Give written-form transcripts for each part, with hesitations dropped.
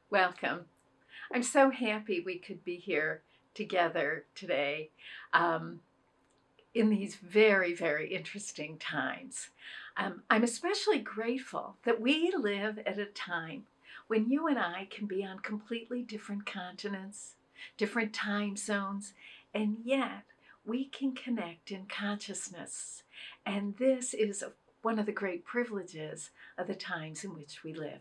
Welcome. I'm so happy we could be here together today in these very, very interesting times. I'm especially grateful that we live at a time when you and I can be on completely different continents, different time zones, and yet we can connect in consciousness. And this is one of the great privileges of the times in which we live.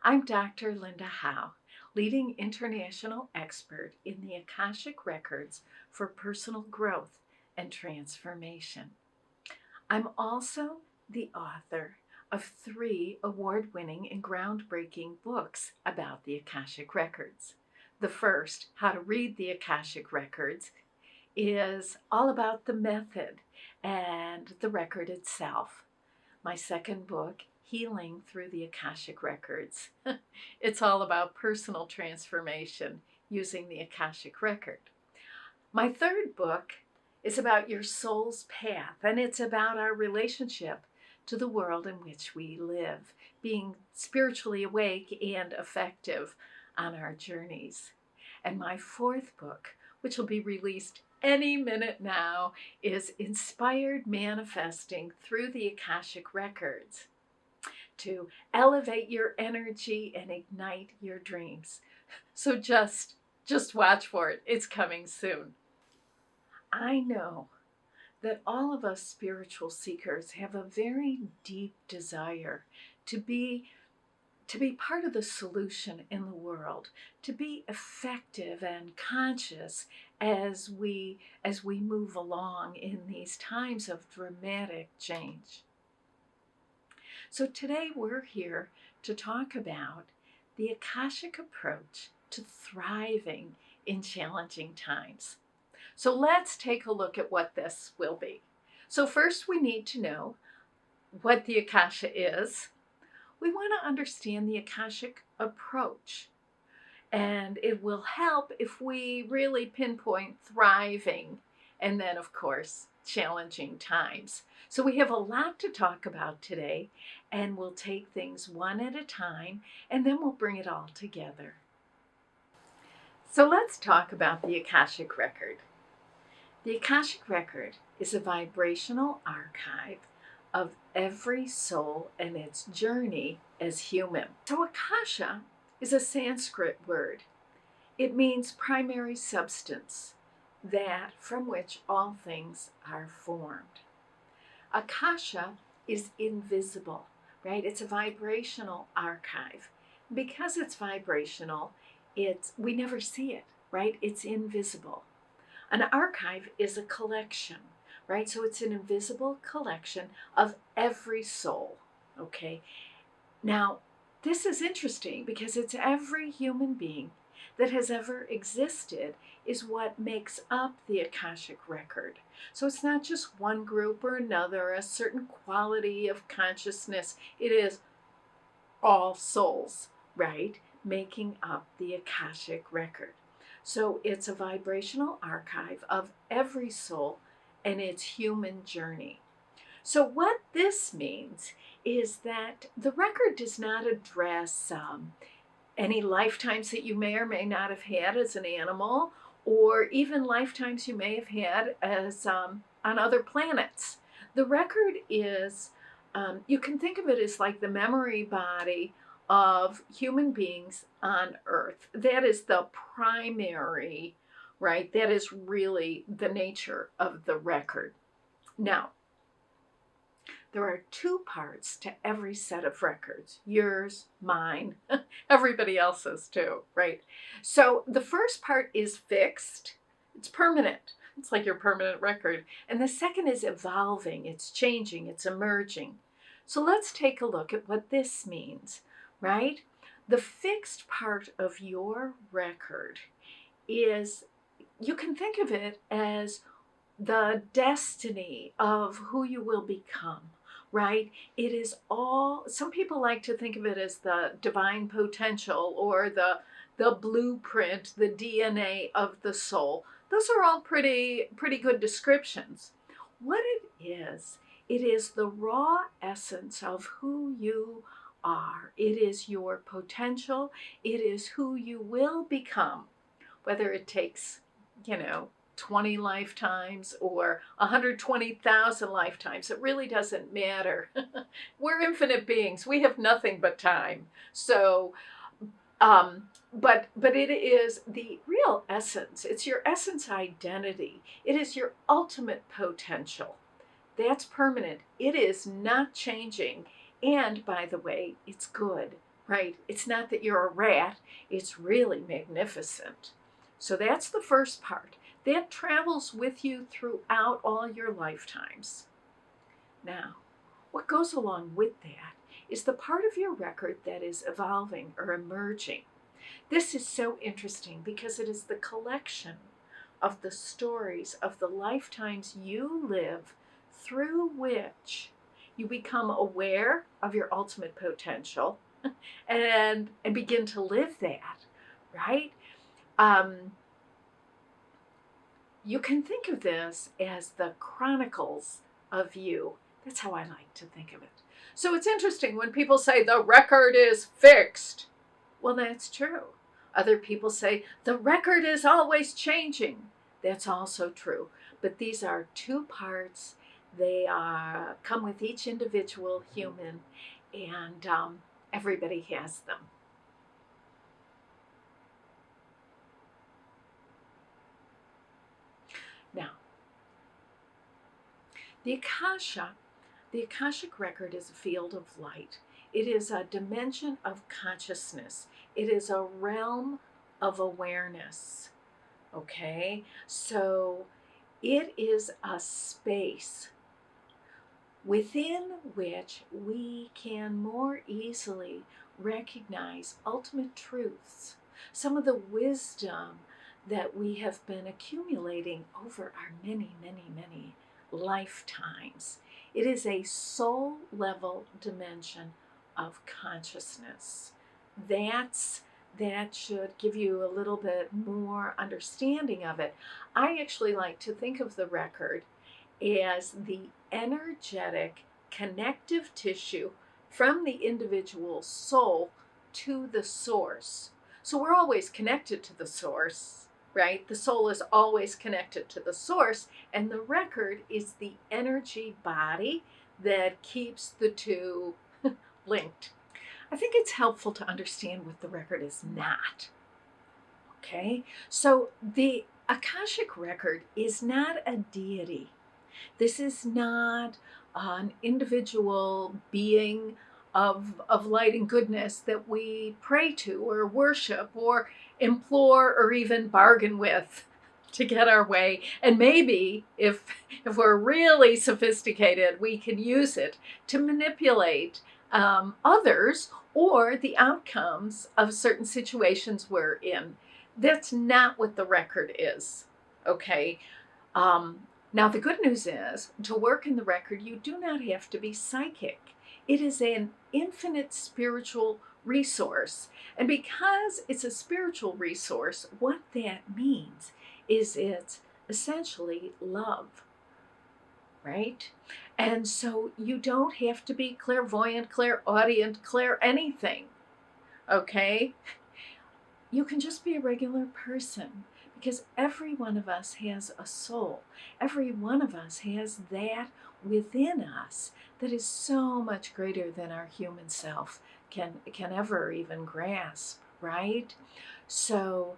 I'm Dr. Linda Howe, leading international expert in the Akashic Records for personal growth and transformation. I'm also the author of 3 award-winning and groundbreaking books about the Akashic Records. The first, How to Read the Akashic Records, is all about the method and the record itself. My second book, Healing Through the Akashic Records. It's all about personal transformation using the Akashic Record. My third book is about your soul's path, and it's about our relationship to the world in which we live, being spiritually awake and effective on our journeys. And my fourth book, which will be released any minute now, is Inspired Manifesting Through the Akashic Records to elevate your energy and ignite your dreams. So just watch for it. It's coming soon. I know that all of us spiritual seekers have a very deep desire to be part of the solution in the world, to be effective and conscious as we move along in these times of dramatic change. So today we're here to talk about the Akashic Approach to thriving in challenging times. So let's take a look at what this will be. So first we need to know what the Akasha is. We want to understand the Akashic Approach, and it will help if we really pinpoint thriving and then, of course, challenging times. So we have a lot to talk about today, and we'll take things one at a time, and then we'll bring it all together. So let's talk about the Akashic Record. The Akashic Record is a vibrational archive of every soul and its journey as human. So Akasha is a Sanskrit word. It means primary substance, that from which all things are formed. Akasha is invisible, right? It's a vibrational archive. Because it's vibrational, we never see it, right? It's invisible. An archive is a collection, right? So it's an invisible collection of every soul, okay? Now, this is interesting because it's every human being that has ever existed is what makes up the Akashic Record. So it's not just one group or another, a certain quality of consciousness. It is all souls, right, making up the Akashic Record. So it's a vibrational archive of every soul and its human journey. So what this means is that the record does not address any lifetimes that you may or may not have had as an animal, or even lifetimes you may have had as on other planets. The record is, you can think of it as like the memory body of human beings on Earth. That is the primary, right? That is really the nature of the record. Now, there are 2 parts to every set of records, yours, mine, everybody else's too, right? So the first part is fixed, it's permanent. It's like your permanent record. And the second is evolving, it's changing, it's emerging. So let's take a look at what this means, right? The fixed part of your record is, you can think of it as the destiny of who you will become, right? It is all, some people like to think of it as the divine potential or the blueprint, the DNA of the soul. Those are all pretty good descriptions. What it is the raw essence of who you are. It is your potential. It is who you will become, whether it takes, 20 lifetimes or 120,000 lifetimes. It really doesn't matter. We're infinite beings. We have nothing but time. So, but it is the real essence. It's your essence identity. It is your ultimate potential. That's permanent. It is not changing. And by the way, it's good, right? It's not that you're a rat. It's really magnificent. So that's the first part. That travels with you throughout all your lifetimes. Now, what goes along with that is the part of your record that is evolving or emerging. This is so interesting because it is the collection of the stories of the lifetimes you live through which you become aware of your ultimate potential and begin to live that, right? You can think of this as the chronicles of you. That's how I like to think of it. So it's interesting when people say the record is fixed. Well, that's true. Other people say the record is always changing. That's also true. But these are two parts. They come with each individual human, and everybody has them. Now, the Akashic Record is a field of light. It is a dimension of consciousness. It is a realm of awareness. Okay? So it is a space within which we can more easily recognize ultimate truths, some of the wisdom that we have been accumulating over our many, many, many lifetimes. It is a soul level dimension of consciousness. That should give you a little bit more understanding of it. I actually like to think of the record as the energetic connective tissue from the individual soul to the source. So we're always connected to the source, right? The soul is always connected to the source, and the record is the energy body that keeps the two linked. I think it's helpful to understand what the record is not. Okay? So the Akashic Record is not a deity. This is not an individual being of light and goodness that we pray to or worship or implore or even bargain with to get our way. And maybe if we're really sophisticated, we can use it to manipulate others or the outcomes of certain situations we're in. That's not what the record is, okay? Now, the good news is, to work in the record, you do not have to be psychic. It is an infinite spiritual resource. And because it's a spiritual resource, what that means is it's essentially love, right? And so you don't have to be clairvoyant, clairaudient, clair anything, okay? You can just be a regular person. Because every one of us has a soul. Every one of us has that within us that is so much greater than our human self can ever even grasp, right? So,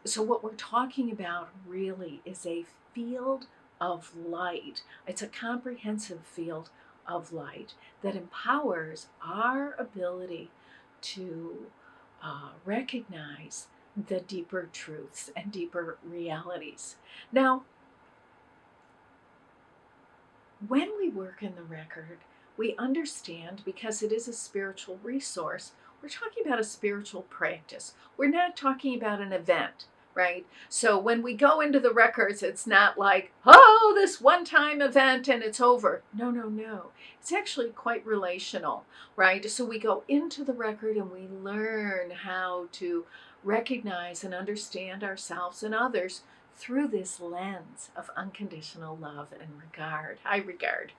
so what we're talking about really is a field of light. It's a comprehensive field of light that empowers our ability to recognize the deeper truths and deeper realities. Now, when we work in the record, we understand, because it is a spiritual resource, we're talking about a spiritual practice. We're not talking about an event, right? So when we go into the records, it's not like, oh, this one-time event and it's over. No, no, no. It's actually quite relational, right? So we go into the record and we learn how to recognize and understand ourselves and others through this lens of unconditional love and regard, high regard.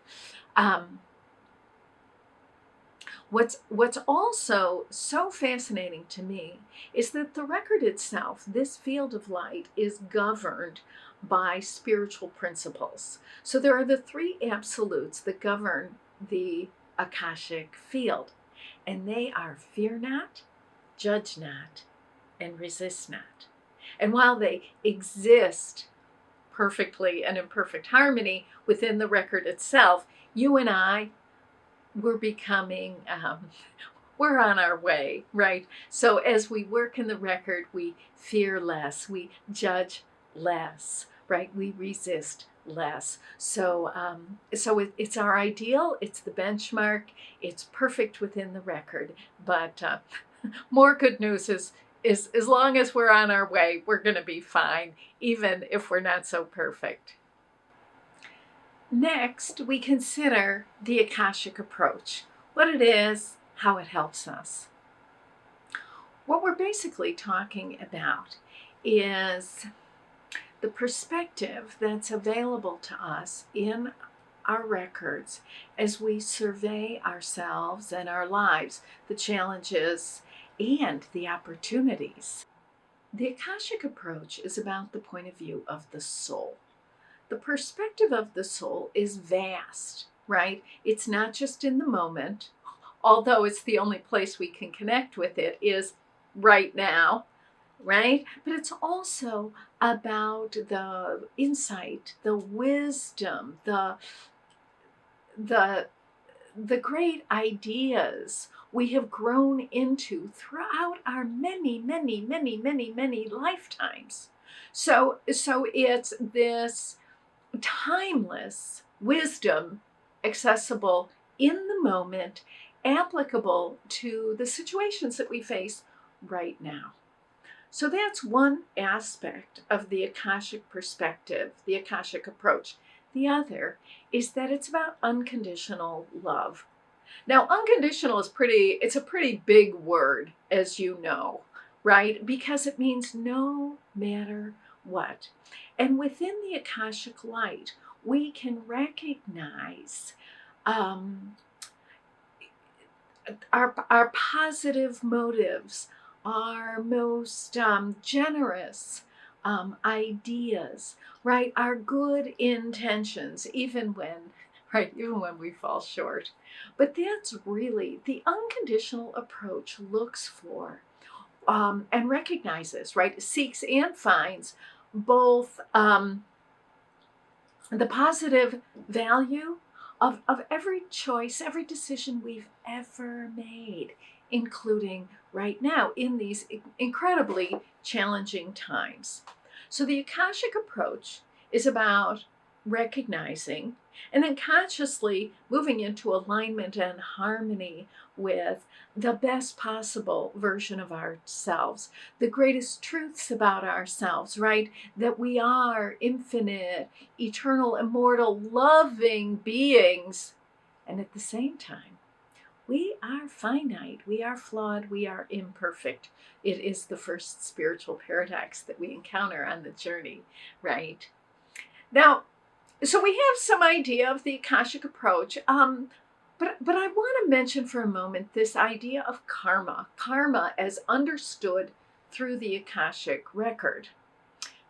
What's also so fascinating to me is that the record itself, this field of light, is governed by spiritual principles. So there are the three absolutes that govern the Akashic field, and they are fear not, judge not, and resist not. And while they exist perfectly and in perfect harmony within the record itself, you and I, we're becoming, we're on our way, right? So as we work in the record, we fear less, we judge less, right? We resist less. So, it's our ideal, it's the benchmark, it's perfect within the record. But more good news is as long as we're on our way, we're going to be fine, even if we're not so perfect. Next, we consider the Akashic Approach, what it is, how it helps us. What we're basically talking about is the perspective that's available to us in our records as we survey ourselves and our lives, the challenges and the opportunities. The Akashic Approach is about the point of view of the soul. The perspective of the soul is vast, right? It's not just in the moment, although it's the only place we can connect with it is right now, right? But it's also about the insight, the wisdom, the great ideas we have grown into throughout our many lifetimes. So it's this timeless wisdom, accessible in the moment, applicable to the situations that we face right now. So that's one aspect of the Akashic perspective, the Akashic approach. The other is that it's about unconditional love. Now, unconditional it's a pretty big word, as you know, right? Because it means no matter what. And within the Akashic light, we can recognize our positive motives, our most generous ideas, right? Our good intentions, even when we fall short. But that's really the unconditional approach looks for and recognizes, right? Seeks and finds both the positive value of every choice, every decision we've ever made, including right now in these incredibly challenging times. So the Akashic Approach is about recognizing and then consciously moving into alignment and harmony with the best possible version of ourselves, the greatest truths about ourselves, right? That we are infinite, eternal, immortal, loving beings. And at the same time, we are finite, we are flawed, we are imperfect. It is the first spiritual paradox that we encounter on the journey, right? Now, so we have some idea of the Akashic Approach, but I want to mention for a moment this idea of karma as understood through the Akashic Record.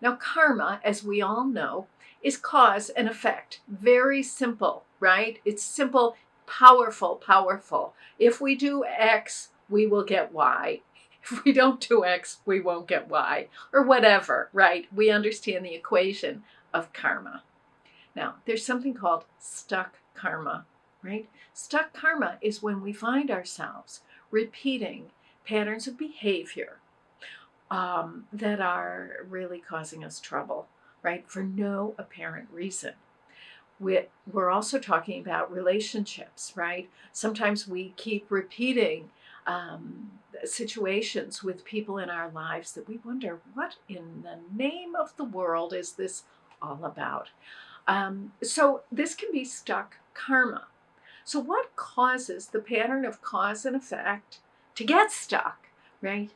Now, karma, as we all know, is cause and effect. Very simple, right? It's simple, powerful. If we do X, we will get Y. If we don't do X, we won't get Y, or whatever, right? We understand the equation of karma. Now, there's something called stuck karma, right? Stuck karma is when we find ourselves repeating patterns of behavior that are really causing us trouble, right? For no apparent reason. We're also talking about relationships, right? Sometimes we keep repeating situations with people in our lives that we wonder, what in the name of the world is this all about? So this can be stuck karma. So what causes the pattern of cause and effect to get stuck, right?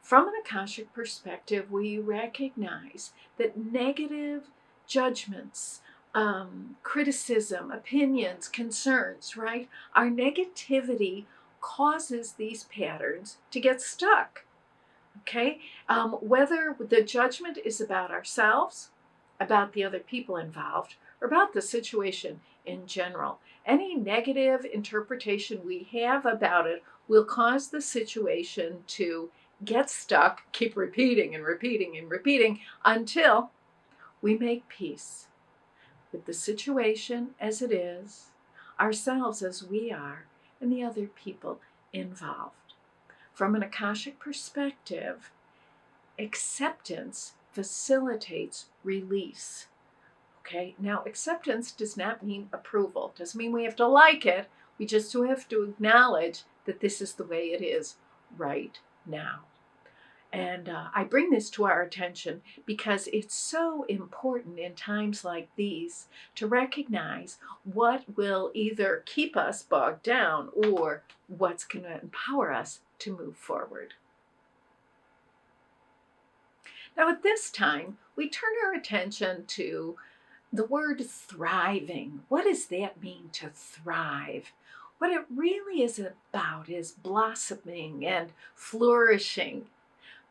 From an Akashic perspective, we recognize that negative judgments, criticism, opinions, concerns, right? Our negativity causes these patterns to get stuck. Okay? Whether the judgment is about ourselves, about the other people involved, or about the situation in general. Any negative interpretation we have about it will cause the situation to get stuck, keep repeating and repeating and repeating until we make peace with the situation as it is, ourselves as we are, and the other people involved. From an Akashic perspective, acceptance facilitates release. Okay, now acceptance does not mean approval. Doesn't mean we have to like it. We just have to acknowledge that this is the way it is right now. And I bring this to our attention because it's so important in times like these to recognize what will either keep us bogged down or what's going to empower us to move forward. Now, at this time, we turn our attention to the word thriving. What does that mean, to thrive? What it really is about is blossoming and flourishing,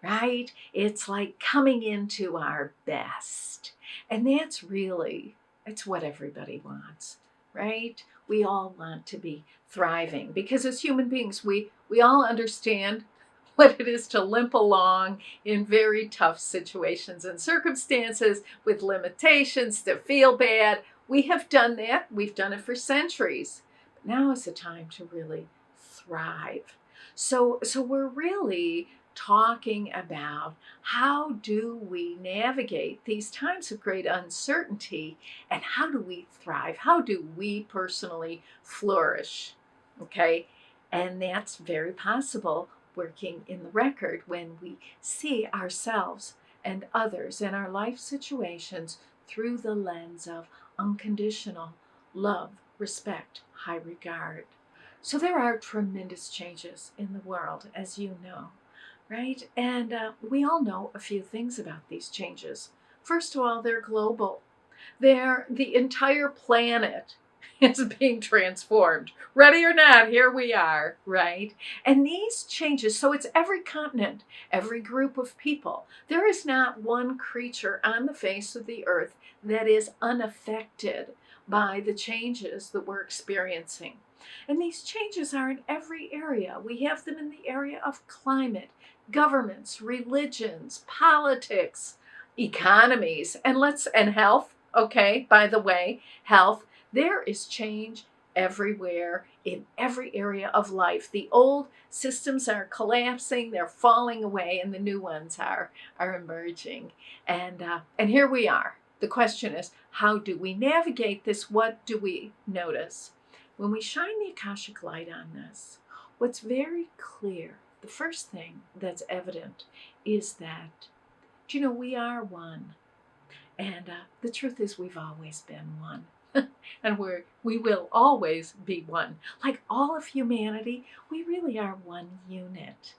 right? It's like coming into our best. And it's what everybody wants, right? We all want to be thriving because as human beings, we all understand what it is to limp along in very tough situations and circumstances with limitations, to feel bad. We have done that. We've done it for centuries. But now is the time to really thrive. So we're really talking about how do we navigate these times of great uncertainty and how do we thrive? How do we personally flourish? Okay? And that's very possible working in the record when we see ourselves and others and our life situations through the lens of unconditional love, respect, high regard. So there are tremendous changes in the world, as you know, right? And we all know a few things about these changes. First of all, they're global. The entire planet is being transformed. Ready or not, here we are, right? And these changes, so it's every continent, every group of people. There is not one creature on the face of the earth that is unaffected by the changes that we're experiencing. And these changes are in every area. We have them in the area of climate, governments, religions, politics, economies, and health. Okay, by the way, health. There is change everywhere in every area of life. The old systems are collapsing, they're falling away, and the new ones are emerging. And here we are. The question is, how do we navigate this? What do we notice? When we shine the Akashic light on this, what's very clear, the first thing that's evident is that, we are one. And the truth is we've always been one. And we will always be one. Like all of humanity, we really are one unit.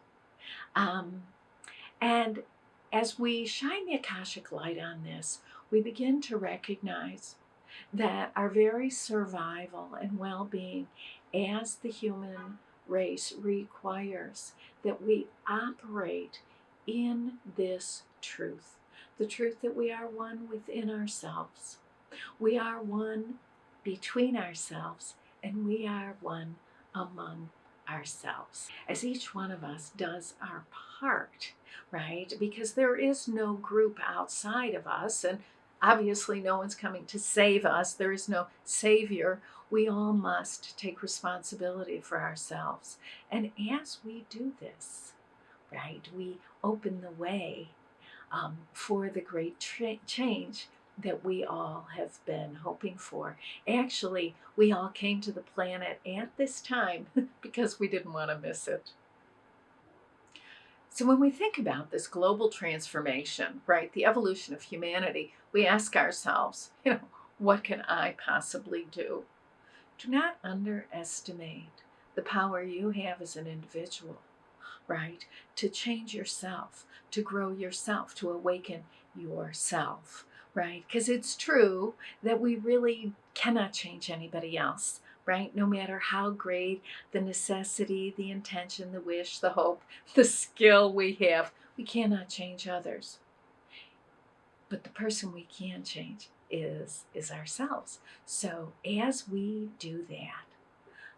And as we shine the Akashic light on this, we begin to recognize that our very survival and well-being as the human race requires that we operate in this truth. The truth that we are one within ourselves. We are one between ourselves, and we are one among ourselves. As each one of us does our part, right? Because there is no group outside of us, and obviously no one's coming to save us. There is no savior. We all must take responsibility for ourselves. And as we do this, right, we open the way for the great change that we all have been hoping for. Actually, we all came to the planet at this time because we didn't want to miss it. So when we think about this global transformation, right, the evolution of humanity, we ask ourselves, what can I possibly do? Do not underestimate the power you have as an individual, right, to change yourself, to grow yourself, to awaken yourself, right? Because it's true that we really cannot change anybody else right? No matter how great the necessity, the intention, the wish, the hope, the skill we have, we cannot change others. But the person we can change is ourselves. So as we do that,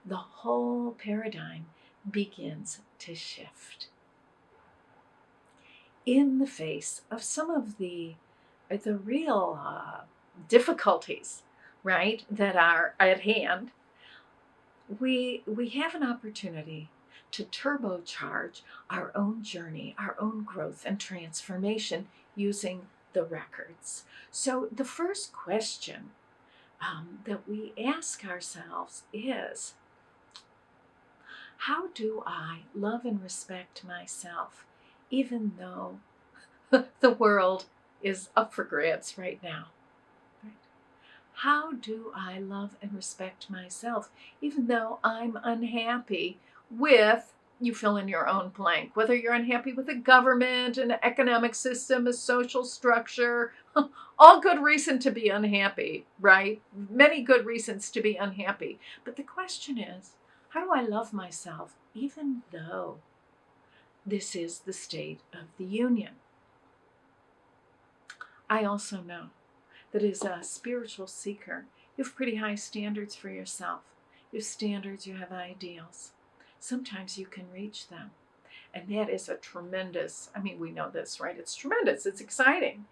the whole paradigm begins to shift. In the face of some of the real difficulties, right, that are at hand, we have an opportunity to turbocharge our own journey, our own growth and transformation using the records. So the first question that we ask ourselves is, how do I love and respect myself, even though the world is up for grabs right now? Right? How do I love and respect myself, even though I'm unhappy with, you fill in your own blank, whether you're unhappy with a government, an economic system, a social structure, all good reason to be unhappy, right? Many good reasons to be unhappy. But the question is, how do I love myself, even though this is the state of the union? I also know that as a spiritual seeker, you have pretty high standards for yourself. You have standards, you have ideals. Sometimes you can reach them. And that is a tremendous, we know this, right? It's tremendous, it's exciting.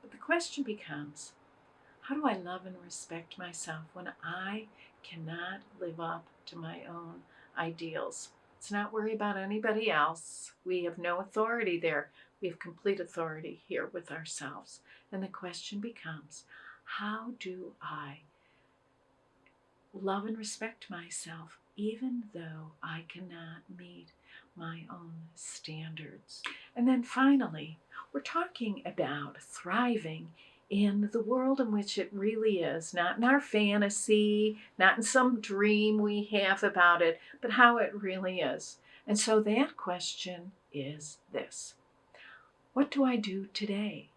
But the question becomes, how do I love and respect myself when I cannot live up to my own ideals? Let's not worry about anybody else. We have no authority there. We have complete authority here with ourselves. And the question becomes, how do I love and respect myself even though I cannot meet my own standards? And then finally, we're talking about thriving in the world in which it really is, not in our fantasy, not in some dream we have about it, but how it really is. And so that question is this: what do I do today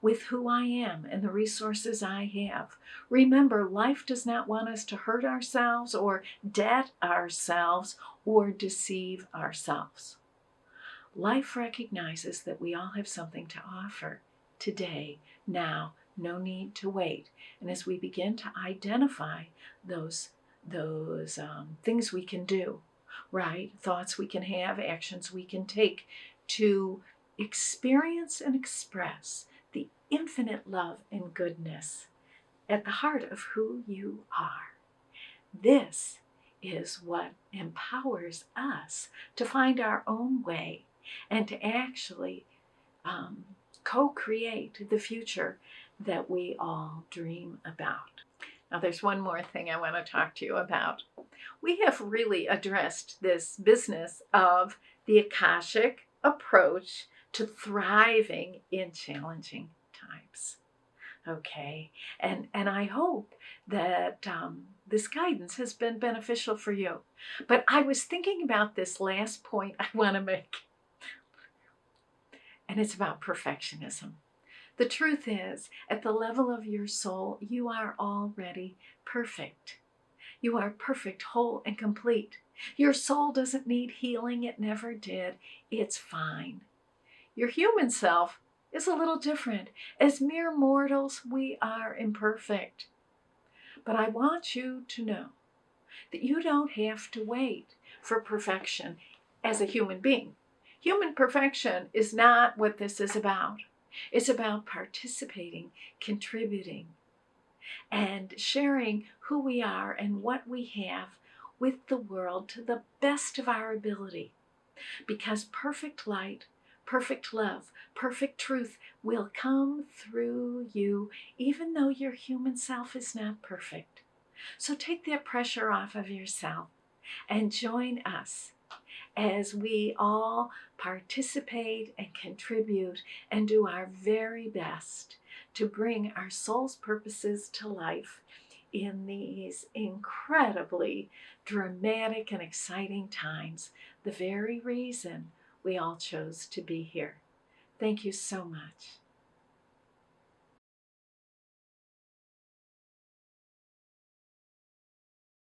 with who I am and the resources I have? Remember, life does not want us to hurt ourselves or debt ourselves or deceive ourselves. Life recognizes that we all have something to offer today, now, no need to wait. And as we begin to identify those things we can do, right? Thoughts we can have, actions we can take to experience and express the infinite love and goodness at the heart of who you are. This is what empowers us to find our own way and to actually co-create the future that we all dream about. Now, there's one more thing I want to talk to you about. We have really addressed this business of the Akashic approach to thriving in challenging times. Okay, and I hope that this guidance has been beneficial for you. But I was thinking about this last point I want to make, and it's about perfectionism. The truth is, at the level of your soul, you are already perfect. You are perfect, whole, and complete. Your soul doesn't need healing. It never did. It's fine. Your human self is a little different. As mere mortals, we are imperfect. But I want you to know that you don't have to wait for perfection as a human being. Human perfection is not what this is about. It's about participating, contributing, and sharing who we are and what we have with the world to the best of our ability. Because perfect light, perfect love, perfect truth will come through you, even though your human self is not perfect. So take that pressure off of yourself and join us as we all participate and contribute and do our very best to bring our soul's purposes to life in these incredibly dramatic and exciting times, the very reason we all chose to be here. Thank you so much.